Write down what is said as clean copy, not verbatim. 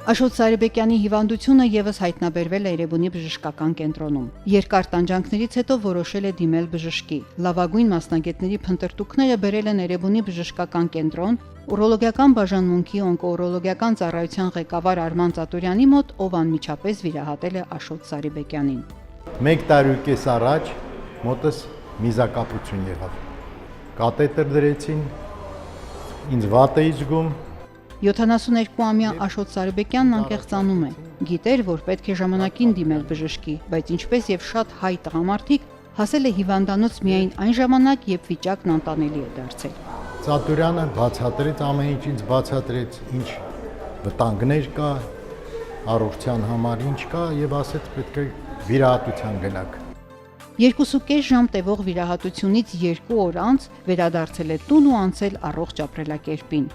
Աշոտ Սարիբեկյանի հիվանդությունը եւս հայտնաբերվել է Էրեբունի բժշկական կենտրոնում։ Երկար տանջանքներից հետո որոշել է դիմել բժշկի։ Լավագույն մասնագետների փնտրտուքները բերել են Էրեբունի բժշկական կենտրոն, ուրոլոգիական բաժանմունքի օնկոուրոլոգիական ծառայության ղեկավար Արման Ծատուրյանի մոտ, ով անմիջապես վիրահատել է Աշոտ Սարիբեկյանին։ 1 տարի ու կես առաջ մոտս միզակապություն եղավ։ Կաթետր դրեցին, ինձ վատ էի զգում։ 72-ամյա Աշոտ Սարիբեկյանն անկեղծանում է։ Գիտեր, որ պետք է ժամանակին դիմել բժշկի, բայց ինչպես եւ շատ հայ տղամարդիկ, հասել է հիվանդանոց միայն այն ժամանակ, երբ վիճակն անտանելի է դարձել։ Ծատուրյանը բացատրեց ամեն ինչ, ինձ բացատրեց, ինչ վտանգներ կա, առողջության համար ինչ կա եւ ասեց պետք է վիրահատության գնաք։ 2.5 ժամ տևող վիրահատությունից 2 օր անց վերադարձել է տուն ու անցել առողջ ապրելակերպին։